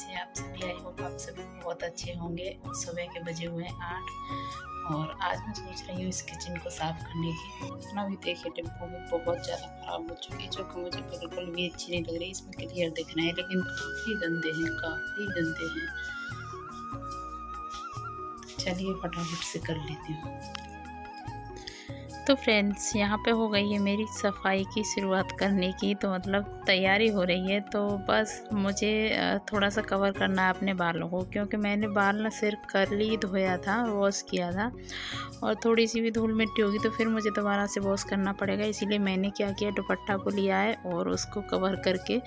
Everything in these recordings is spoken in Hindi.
कैसे आप सभी। आई होप आप सभी बहुत अच्छे होंगे। और सुबह के बजे हुए हैं 8 और आज मैं सोच रही हूँ इस किचन को साफ़ करने की। इतना भी देखिए डिब्बों में बहुत ज़्यादा ख़राब हो चुकी है, जो कि मुझे बिल्कुल भी अच्छी नहीं लग रही। इसमें क्लियर दिख रहे हैं लेकिन काफ़ी गंदे हैं, काफ़ी गंदे हैं। चलिए फटाफट से कर लेती हूँ। तो फ्रेंड्स यहाँ पे हो गई है मेरी सफाई की शुरुआत करने की, तो मतलब तैयारी हो रही है। तो बस मुझे थोड़ा सा कवर करना है अपने बालों को, क्योंकि मैंने बाल ना सिर्फ कर्ल ही धोया था, वॉश किया था, और थोड़ी सी भी धूल मिट्टी होगी तो फिर मुझे दोबारा से वॉश करना पड़ेगा। इसीलिए मैंने क्या किया, दुपट्टा को लिया है और उसको कवर करके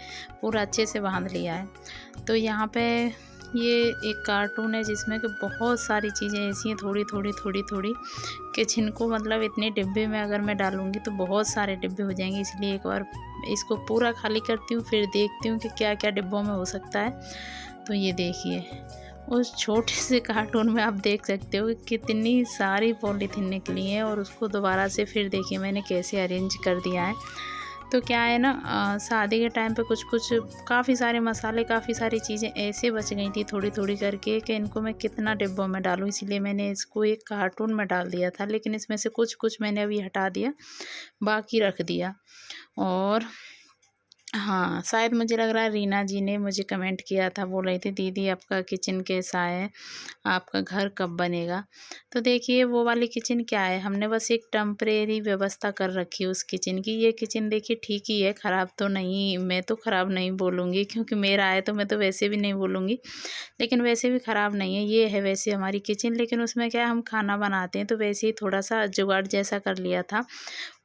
पूरा अच्छे से बांध लिया है। तो यहाँ पे ये एक कार्टून है जिसमें कि बहुत सारी चीज़ें ऐसी हैं, थोड़ी थोड़ी कि जिनको मतलब इतने डिब्बे में अगर मैं डालूँगी तो बहुत सारे डिब्बे हो जाएंगे। इसलिए एक बार इसको पूरा खाली करती हूँ, फिर देखती हूँ कि क्या क्या डिब्बों में हो सकता है। तो ये देखिए, उस छोटे से कार्टून में आप देख सकते हो कि कितनी सारी पॉलीथीन निकली हैं, और उसको दोबारा से फिर देखिए मैंने कैसे अरेंज कर दिया है। तो क्या है ना, शादी के टाइम पे कुछ कुछ काफ़ी सारे मसाले, काफ़ी सारी चीज़ें ऐसे बच गई थी थोड़ी थोड़ी करके कि इनको मैं कितना डिब्बों में डालूँ। इसीलिए मैंने इसको एक कार्टून में डाल दिया था, लेकिन इसमें से कुछ कुछ मैंने अभी हटा दिया, बाकी रख दिया। और हाँ, शायद मुझे लग रहा है रीना जी ने मुझे कमेंट किया था, बोल रही थी दीदी आपका किचन कैसा है, आपका घर कब बनेगा। तो देखिए वो वाली किचन क्या है, हमने बस एक टेम्परेरी व्यवस्था कर रखी है उस किचन की। ये किचन देखिए ठीक ही है, ख़राब तो नहीं, मैं तो ख़राब नहीं बोलूँगी क्योंकि मेरा है तो मैं तो वैसे भी नहीं बोलूँगी, लेकिन वैसे भी ख़राब नहीं है। ये है वैसे हमारी किचन, लेकिन उसमें क्या है, हम खाना बनाते हैं तो वैसे ही थोड़ा सा जुगाड़ जैसा कर लिया था।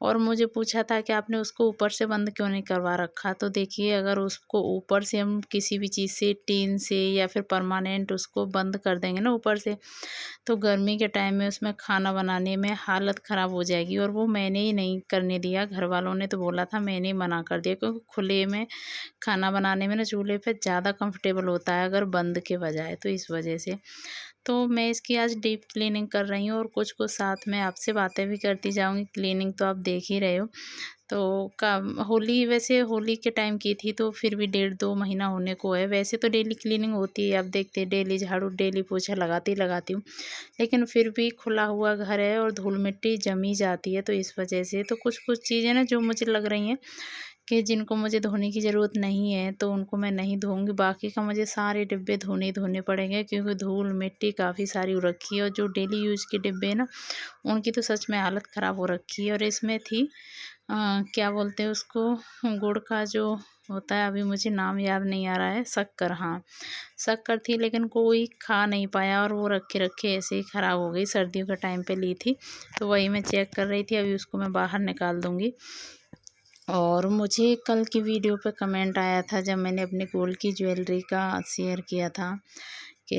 और मुझे पूछा था कि आपने उसको ऊपर से बंद क्यों नहीं करवा रखा। तो देखिए अगर उसको ऊपर से हम किसी भी चीज़ से, टीन से या फिर परमानेंट उसको बंद कर देंगे ना ऊपर से, तो गर्मी के टाइम में उसमें खाना बनाने में हालत ख़राब हो जाएगी। और वो मैंने ही नहीं करने दिया, घर वालों ने तो बोला था, मैंने ही मना कर दिया, क्योंकि खुले में खाना बनाने में ना चूल्हे पे ज़्यादा कंफर्टेबल होता है अगर बंद के बजाय। तो इस वजह से तो मैं इसकी आज डीप क्लीनिंग कर रही हूँ, और कुछ कुछ साथ में आपसे बातें भी करती जाऊँगी। क्लीनिंग तो आप देख ही रहे हो। तो का होली, वैसे होली के टाइम की थी तो फिर भी 1.5-2 महीना होने को है। वैसे तो डेली क्लीनिंग होती है, आप देखते हैं डेली झाड़ू, डेली पोछा लगाती हूँ, लेकिन फिर भी खुला हुआ घर है और धूल मिट्टी जमी जाती है। तो इस वजह से तो कुछ कुछ चीज़ें ना जो मुझे लग रही हैं कि जिनको मुझे धोने की ज़रूरत नहीं है तो उनको मैं नहीं धोऊँगी। बाकी का मुझे सारे डिब्बे धोने ही धोने पड़ेंगे, क्योंकि धूल मिट्टी काफ़ी सारी हो रखी है। और जो डेली यूज़ के डिब्बे हैं ना, उनकी तो सच में हालत ख़राब हो रखी है। और इसमें थी क्या बोलते हैं उसको, गुड़ का जो होता है, अभी मुझे नाम याद नहीं आ रहा है, शक्कर, हाँ शक्कर थी, लेकिन कोई खा नहीं पाया और वो रखे रखे ऐसे ही ख़राब हो गई। सर्दियों के टाइम पे ली थी तो वही मैं चेक कर रही थी, अभी उसको मैं बाहर निकाल दूँगी। और मुझे कल की वीडियो पे कमेंट आया था जब मैंने अपने गोल्ड की ज्वेलरी का शेयर किया था कि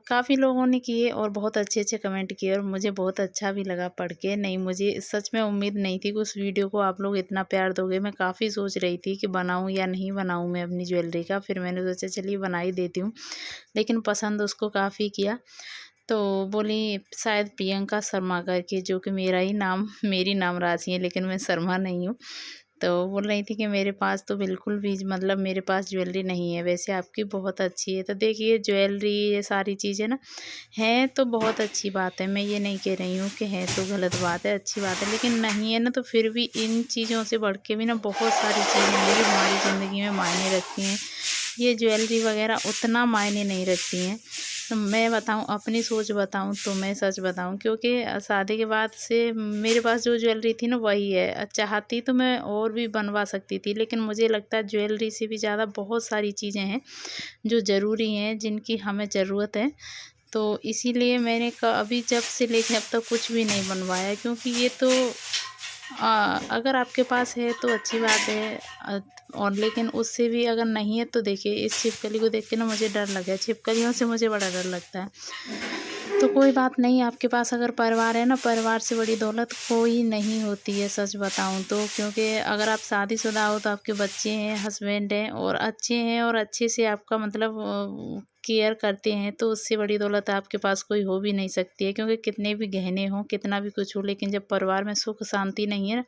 काफ़ी लोगों ने किए और बहुत अच्छे अच्छे कमेंट किए, और मुझे बहुत अच्छा भी लगा पढ़ के। नहीं, मुझे सच में उम्मीद नहीं थी कि उस वीडियो को आप लोग इतना प्यार दोगे। मैं काफ़ी सोच रही थी कि बनाऊं या नहीं बनाऊं मैं अपनी ज्वेलरी का, फिर मैंने सोचा चलिए बना ही देती हूँ, लेकिन पसंद उसको काफ़ी किया। तो बोली शायद प्रियंका शर्मा करके, जो कि मेरा ही नाम, मेरी नाम राशि है, लेकिन मैं शर्मा नहीं हूँ। तो बोल रही थी कि मेरे पास तो बिल्कुल भी मतलब मेरे पास ज्वेलरी नहीं है, वैसे आपकी बहुत अच्छी है। तो देखिए ज्वेलरी, ये सारी चीज़ें ना हैं तो बहुत अच्छी बात है, मैं ये नहीं कह रही हूँ कि है तो गलत बात है, अच्छी बात है, लेकिन नहीं है ना तो फिर भी इन चीज़ों से बढ़ के भी ना बहुत सारी चीज़ें हैं जो हमारी ज़िंदगी में मायने रखती हैं। ये ज्वेलरी वगैरह उतना मायने नहीं रखती हैं। तो मैं बताऊँ, अपनी सोच बताऊँ तो मैं सच बताऊँ, क्योंकि शादी के बाद से मेरे पास जो ज्वेलरी थी ना वही है। चाहती तो मैं और भी बनवा सकती थी, लेकिन मुझे लगता है ज्वेलरी से भी ज़्यादा बहुत सारी चीज़ें हैं जो ज़रूरी हैं, जिनकी हमें ज़रूरत है। तो इसीलिए मैंने अभी जब से लेके अब तक कुछ भी नहीं बनवाया, क्योंकि ये तो अगर आपके पास है तो अच्छी बात है, और लेकिन उससे भी अगर नहीं है तो देखिए इस छिपकली को देख के ना मुझे डर लगा है। छिपकलियों से मुझे बड़ा डर लगता है। तो कोई बात नहीं, आपके पास अगर परिवार है ना, परिवार से बड़ी दौलत कोई नहीं होती है, सच बताऊं तो। क्योंकि अगर आप शादीशुदा हो तो आपके बच्चे हैं, हस्बैंड हैं, और अच्छे हैं, और अच्छे से आपका मतलब केयर करते हैं, तो उससे बड़ी दौलत आपके पास कोई हो भी नहीं सकती है। क्योंकि कितने भी गहने हों, कितना भी कुछ हो, लेकिन जब परिवार में सुख शांति नहीं है ना,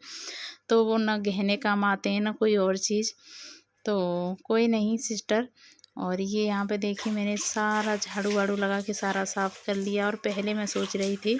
तो वो ना गहने काम आते हैं ना कोई और चीज़। तो कोई नहीं सिस्टर, और ये यहाँ पे देखिए मैंने सारा झाड़ू वाड़ू लगा के सारा साफ़ कर लिया। और पहले मैं सोच रही थी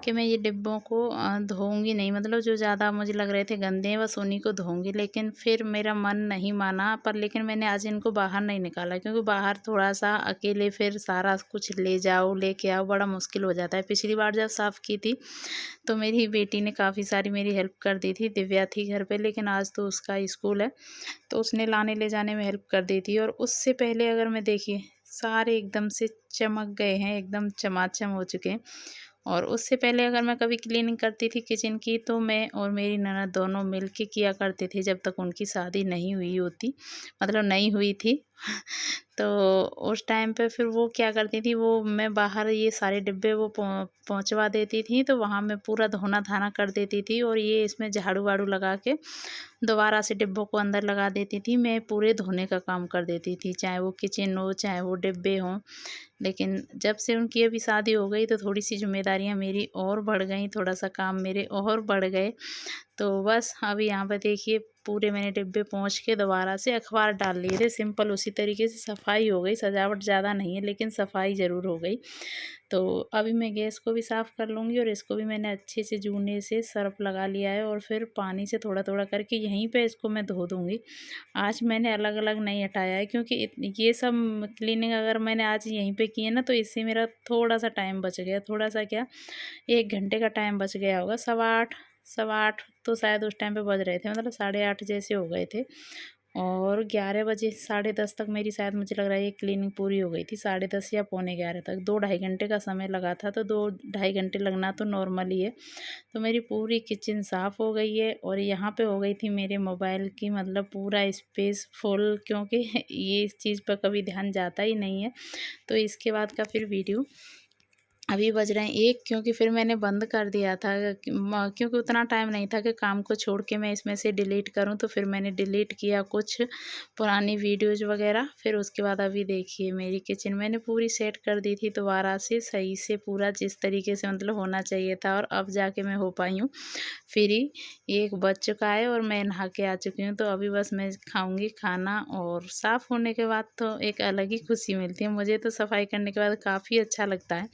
कि मैं ये डिब्बों को धोऊंगी नहीं, मतलब जो ज़्यादा मुझे लग रहे थे गंदे हैं बस उन्हीं को धोऊंगी। लेकिन फिर मेरा मन नहीं माना, पर लेकिन मैंने आज इनको बाहर नहीं निकाला, क्योंकि बाहर थोड़ा सा अकेले फिर सारा कुछ ले जाओ लेके आओ बड़ा मुश्किल हो जाता है। पिछली बार जब साफ़ की थी तो मेरी बेटी ने काफ़ी सारी मेरी हेल्प कर दी थी, दिव्या थी घर पर, लेकिन आज तो उसका स्कूल है तो उसने लाने ले जाने में हेल्प कर दी थी। और उससे पहले अगर मैं देखिए सारे एकदम से चमक गए हैं, एकदम चमाचम हो चुके हैं। और उससे पहले अगर मैं कभी क्लीनिंग करती थी किचन की तो मैं और मेरी ननद दोनों मिल के किया करते थे, जब तक उनकी शादी नहीं हुई होती, मतलब नहीं हुई थी। तो उस टाइम पे फिर वो क्या करती थी, वो मैं बाहर ये सारे डिब्बे वो पहुंचवा देती थी, तो वहाँ मैं पूरा धोना धाना कर देती थी और ये इसमें झाड़ू वाड़ू लगा के दोबारा से डिब्बों को अंदर लगा देती थी। मैं पूरे धोने का काम कर देती थी, चाहे वो किचन हो चाहे वो डिब्बे हों। लेकिन जब से उनकी अभी शादी हो गई तो थोड़ी सी जिम्मेदारियां मेरी और बढ़ गई, थोड़ा सा काम मेरे और बढ़ गए। तो बस अभी यहाँ पर देखिए पूरे मैंने डिब्बे पोंछ के दोबारा से अखबार डाल लिए थे, सिंपल उसी तरीके से सफाई हो गई। सजावट ज़्यादा नहीं है लेकिन सफाई ज़रूर हो गई। तो अभी मैं गैस को भी साफ़ कर लूँगी और इसको भी मैंने अच्छे से जूने से सर्फ लगा लिया है और फिर पानी से थोड़ा थोड़ा करके यहीं पे इसको मैं धो दूँगी। आज मैंने अलग अलग नहीं हटाया है, क्योंकि ये सब क्लीनिंग अगर मैंने आज यहीं पे की है ना तो इससे मेरा थोड़ा सा टाइम बच गया, थोड़ा सा क्या 1 घंटे का टाइम बच गया होगा। 8:15 तो शायद उस टाइम पे बज रहे थे, मतलब 8:30 जैसे हो गए थे। और 11 बजे 10:30 तक मेरी शायद मुझे लग रहा है ये क्लीनिंग पूरी हो गई थी, 10:30 या 11:45 तक। 2-2.5 घंटे का समय लगा था, तो 2-2.5 घंटे लगना तो नॉर्मल ही है। तो मेरी पूरी किचन साफ़ हो गई है और यहाँ पे हो गई थी मेरे मोबाइल की मतलब पूरा स्पेस फुल, क्योंकि ये इस चीज़ पर कभी ध्यान जाता ही नहीं है। तो इसके बाद का फिर वीडियो अभी बज रहे हैं 1, क्योंकि फिर मैंने बंद कर दिया था क्योंकि उतना टाइम नहीं था कि काम को छोड़ के मैं इसमें से डिलीट करूं। तो फिर मैंने डिलीट किया कुछ पुरानी वीडियोज़ वगैरह। फिर उसके बाद अभी देखिए मेरी किचन मैंने पूरी सेट कर दी थी दोबारा से सही से, पूरा जिस तरीके से मतलब होना चाहिए था। और अब जाके मैं हो पाई हूँ फ्री। 1 बज चुका है और मैं नहा के आ चुकी हूँ। तो अभी बस मैं खाऊँगी खाना, और साफ़ होने के बाद तो एक अलग ही खुशी मिलती है मुझे। तो सफाई करने के बाद काफ़ी अच्छा लगता है।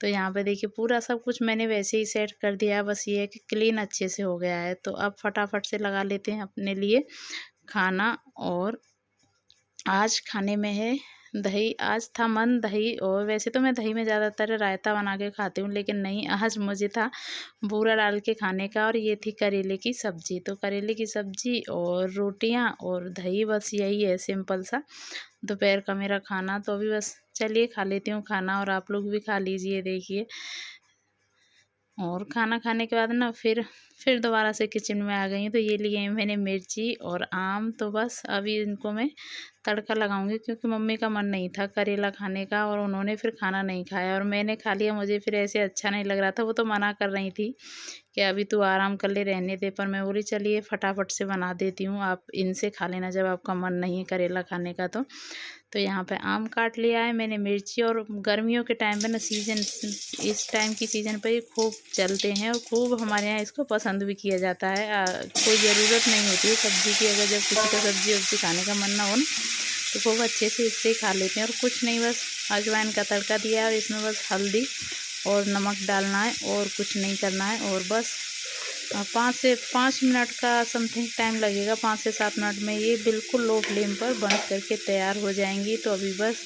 तो यहाँ पे देखिए पूरा सब कुछ मैंने वैसे ही सेट कर दिया है, बस ये है कि क्लीन अच्छे से हो गया है। तो अब फटाफट से लगा लेते हैं अपने लिए खाना। और आज खाने में है दही। आज था मन दही, और वैसे तो मैं दही में ज़्यादातर रायता बना के खाती हूँ, लेकिन नहीं, आज मुझे था बूरा डाल के खाने का। और ये थी करेले की सब्ज़ी। तो करेले की सब्ज़ी और रोटियां और दही, बस यही है सिंपल सा दोपहर का मेरा खाना। तो अभी बस चलिए खा लेती हूँ खाना, और आप लोग भी खा लीजिए देखिए। और खाना खाने के बाद ना फिर दोबारा से किचन में आ गई हूँ। तो ये लिए मैंने मिर्ची और आम। तो बस अभी इनको मैं तड़का लगाऊंगी, क्योंकि मम्मी का मन नहीं था करेला खाने का और उन्होंने फिर खाना नहीं खाया और मैंने खा लिया। मुझे फिर ऐसे अच्छा नहीं लग रहा था। वो तो मना कर रही थी कि अभी तू आराम कर ले, रहने दे, पर मैं बोली चलिए फटाफट से बना देती हूँ, आप इनसे खा लेना जब आपका मन नहीं है करेला खाने का। तो यहाँ पे आम काट लिया है मैंने, मिर्ची। और गर्मियों के टाइम पे ना सीज़न, इस टाइम की सीज़न पर ये खूब चलते हैं और खूब हमारे यहाँ इसको पसंद भी किया जाता है। कोई ज़रूरत नहीं होती है सब्ज़ी की, अगर जब किसी का सब्ज़ी वब्ज़ी खाने का मन ना हो ना तो खूब अच्छे से इससे खा लेते हैं। और कुछ नहीं, बस अजवाइन का तड़का दिया है और इसमें बस हल्दी और नमक डालना है और कुछ नहीं करना है। और बस 5 मिनट का समथिंग टाइम लगेगा, 5 से 7 मिनट में ये बिल्कुल लो फ्लेम पर बन करके तैयार हो जाएंगी। तो अभी बस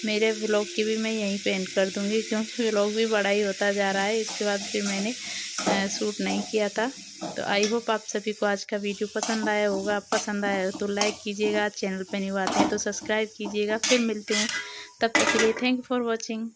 मेरे व्लॉग की भी मैं यहीं पे एंड कर दूँगी, क्योंकि व्लॉग भी बड़ा ही होता जा रहा है। इसके बाद फिर मैंने शूट नहीं किया था। तो आई होप आप सभी को आज का वीडियो पसंद आया होगा। पसंद आया तो लाइक कीजिएगा, चैनल पे न्यू आते हैं तो सब्सक्राइब कीजिएगा। फिर मिलती हूँ, तब तक के लिए थैंक यू फॉर वॉचिंग।